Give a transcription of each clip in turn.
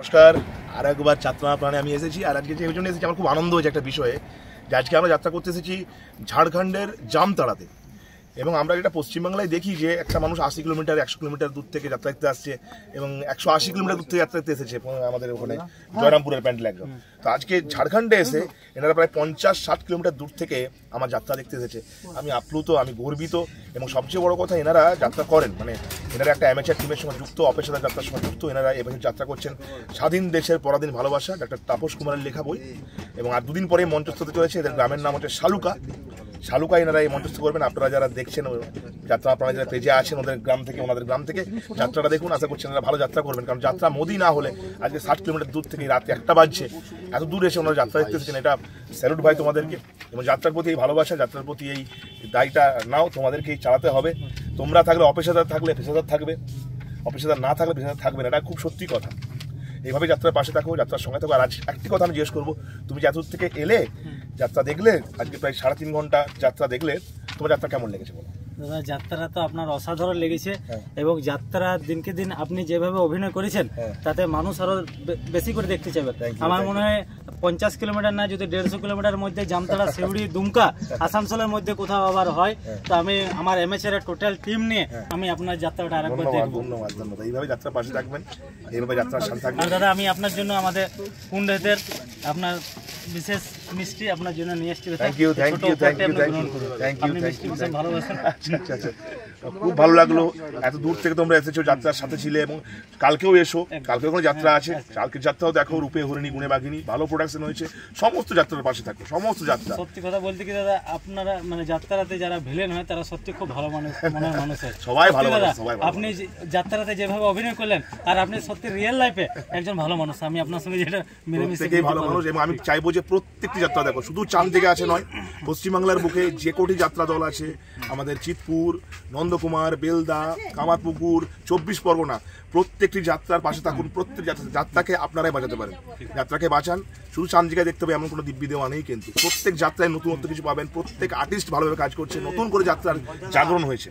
নমস্কার, আর একবার যাত্রা প্রাণে আমি এসেছি। আর আজকে যে জন্য এসেছি, আমার খুব আনন্দ হয়েছে একটা বিষয়ে যে আজকে আমরা যাত্রা করতে এসেছি ঝাড়খণ্ডের জামতাড়াতে। এবং আমরা যেটা পশ্চিমবাংলায় দেখি যে একটা মানুষ 80 কিলোমিটার 100 কিলোমিটার দূর থেকে যাত্রা করতে আসছে এবং 180 কিলোমিটার দূর থেকে যাত্রা করতে এসেছে আমাদের ওখানে জয়রামপুরের প্যান্ডেল একদম। তো আজকে ঝাড়খণ্ডে এসে এনারা প্রায় 50-60 কিলোমিটার দূর থেকে আমার যাত্রা দেখতে এসেছে। আমি আপ্লুত, আমি গর্বিত। এবং সবচেয়ে বড় কথা, এনারা যাত্রা করেন, মানে এনারা একটা অ্যামেচার টিমের সঙ্গে যুক্ত, অপেশাদার যাত্রার সঙ্গে যুক্ত। এনারা এবছর যাত্রা করছেন স্বাধীন দেশের পরাধীন ভালোবাসা, ডাক্তার তাপস কুমারের লেখা বই। এবং আর দুদিন পরে মঞ্চস্থ হতে চলেছে। এদের গ্রামের নাম হচ্ছে শালুকা। এনারা এই মঞ্চস্থ করবেন। আপনারা যারা দেখছেন যাত্রা, আপনারা যারা পেজে আছেন ওনাদের গ্রাম থেকে যাত্রাটা দেখুন। আশা করছেন এনারা ভালো যাত্রা করবেন, কারণ যাত্রা মোদি না হলে আজকে 60 কিলোমিটার দূর থেকে রাত 1টা বাজছে, এত দূর এসে ওনারা যাত্রা দেখতে এসেছেন। এটা স্যালুট ভাই তোমাদেরকে। এবং যাত্রার প্রতি এই ভালোবাসা, যাত্রার প্রতি এই দায়টা নাও, তোমাদেরকেই চালাতে হবে। তোমরা থাকলে অপেশাদার, থাকলে পেশাদার থাকবে, অপেশাদার না থাকলে পেশাদার থাকবে না। এটা খুব সত্যি কথা। এইভাবে যাত্রার পাশে থাকো, যাত্রার সঙ্গে থাকো। আর আজ একটি কথা আমি জিজ্ঞেস করবো, তুমি যে এত দূর থেকে এলে, যাত্রা দেখলে, আজকে প্রায় 3.5 ঘন্টা যাত্রা দেখলে, তোমার যাত্রা কেমন লেগেছে বলো? দাদা, যাত্রা তো আপনার অসাধারণ লেগেছে। এবং যাত্রা দিনকে দিন আপনি যেভাবে অভিনয় করেছেন তাতে মানুষ আরো বেশি করে দেখতে চাইবে। আমার মনে হয় 50 কিলোমিটার না, যদি 150 কিলোমিটার মধ্যে জামতাড়া, সিউড়ি, দুমকা, আসানসোলের মধ্যে কোথাও আবার হয়, তো আমি আমার এমএচআর এর টোটাল টিম নিয়ে আমি আপনার যাত্রাটা আরেকবার দেখব। ধন্যবাদ। এইভাবে যাত্রার পাশে থাকবেন, এইভাবে যাত্রার সাথে থাকবেন। আর দাদা, আমি আপনার জন্য আমাদের কুণ্ডেদের আপনার বিশেষ মিষ্টি আপনার জন্য নিয়ে এসেছি। Thank you. ভালোবাসেন। আচ্ছা, খুব ভালো লাগলো। এত দূর থেকে তোমরা এসেছো, যাত্রার সাথে ছিলে এবং কালকেও এসো। কালকেও কোনো যাত্রা আছে, কালকের যাত্রাও দেখো। রূপে হরিণী গুণে বাঘিনী, ভালো প্রোডাকশন হয়েছে। সমস্ত যাত্রার পাশে থাকো, সমস্ত যাত্রা। সত্যি কথা বলতে কি দাদা, আপনারা মানে যাত্রাতে যারা ভিলেন হয় তারা সত্যি খুব ভালো মানুষ, মনের মানুষ হয়। সবাই ভালো মানুষ। আপনি যাত্রাতে যেভাবে অভিনয় করলেন, আর আপনি সত্যি রিয়েল লাইফে একজন ভালো মানুষ। আমি আপনার সঙ্গে যেটা মিলেমিশে ভালো মানুষ। এবং আমি চাইবো যে প্রত্যেকটি যাত্রা দেখো, শুধু চাঁদ দিকে আছে নয়, পশ্চিমবাংলার বুকে যে কোটি যাত্রা দল আছে, আমাদের চিতপুর, নন্দকুমার, বেলদা, কামারপুকুর, 24 পরগনা, প্রত্যেকটি যাত্রার পাশে থাকুন। প্রত্যেক যাত্রাকে আপনারাই বাঁচাতে পারেন। যাত্রাকে বাঁচান। শুধু চান্দিকায় দেখতে হবে এমন কোনো দিব্যি দেওয়া নেই, কিন্তু প্রত্যেক যাত্রায় নতুনত্ব কিছু পাবেন। প্রত্যেক আর্টিস্ট ভালোভাবে কাজ করছে, নতুন করে যাত্রার জাগরণ হয়েছে।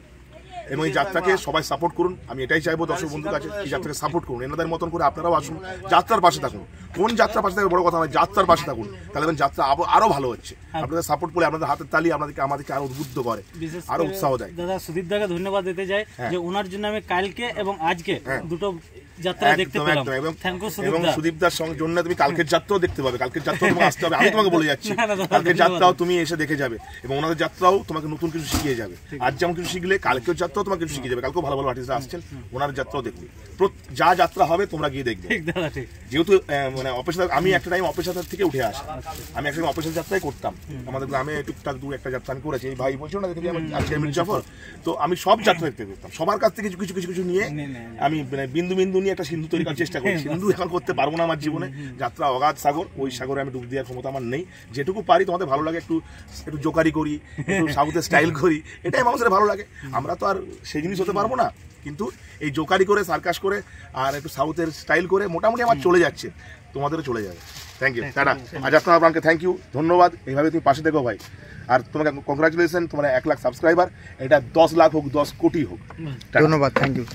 এবং এই যাত্রাকে সবাই সাপোর্ট করুন। আমি এটাই চাইবো দর্শক বন্ধুর কাছে, এই যাত্রাকে সাপোর্ট করুন। এনাদের মতন করে আপনারাও আসুন, যাত্রার পাশে থাকুন। কোন যাত্রার পাশে থাকবে বড় কথা নয়, যাত্রার পাশে থাকুন। তাহলে যাত্রা আরো ভালো হচ্ছে। আপনাদের সাপোর্ট করলে, আপনাদের হাতের তালি আমাদেরকে আরো উদ্বুদ্ধ করে, আরো উৎসাহ দেয়। দাদা, সুদীপ দাকে ধন্যবাদ দিতে চাই যে ওনার জন্য আমি কালকে এবং আজকে দুটো যাত্রা দেখতে পেলাম। এবং সুদীপদার জন্য তুমি কালকের যাত্রাও দেখতে পাবে। কালকের যাত্রাও তোমাকে আসতে হবে, আমি তোমাকে বলে যাচ্ছি। কালকের যাত্রাও তুমি এসে দেখে যাবে এবং ওনাদের যাত্রাও তোমাকে নতুন কিছু শিখিয়ে যাবে। আজ যেমন কিছু শিখলে, কালকের যাত্রাও তোমাকে কিছু শিখিয়ে যাবে। কালকেও ভালো ভালো আর্টিস্টরা আসছেন, ওনার যাত্রাও দেখবে। যা যাত্রা হবে তোমরা গিয়ে দেখবে। যেহেতু মানে অপেশাদার, আমি একটা টাইম অপেশাদার থেকে উঠে আসি। আমি একটা অপেশাদার যাত্রাই করতাম। আমাদের গ্রামে টুকটাক দু একটা যাত্রা আমি করেছি। এই ভাই বলছিল না, দেখে আজকে মির্জাফর, তো আমি সব যাত্রা দেখতে করতাম। সবার কাছ থেকে কিছু নিয়ে আমি মানে বিন্দু নিয়ে একটা সিন্ধু তৈরি করার চেষ্টা করি। সিন্ধু এখন করতে পারবো না আমার জীবনে। যাত্রা অগাধ সাগর, ওই সাগরে আমি ডুব দেওয়ার ক্ষমতা আমার নেই। যেটুকু পারি, তোমাদের ভালো লাগে একটু জোকারি করি, একটু সাউথের স্টাইল করি, এটাই মানুষের ভালো লাগে। আমরা তো আর সেই জিনিস হতে পারবো না, কিন্তু এই জোকারি করে, সার্কাস করে আর একটু সাউথের স্টাইল করে মোটামুটি আমার চলে যাচ্ছে, তোমাদেরও চলে যাবে। Thank you, tata. আর যাত্রা আপনাকে থ্যাংক ইউ, ধন্যবাদ। এইভাবে তুমি পাশে থেকো ভাই। আর তোমাকে কংগ্রাচুলেশন, তোমার 1 লাখ সাবস্ক্রাইবার। এটা 10 লাখ হোক, 10 কোটি হোক। ধন্যবাদ, থ্যাংক ইউ।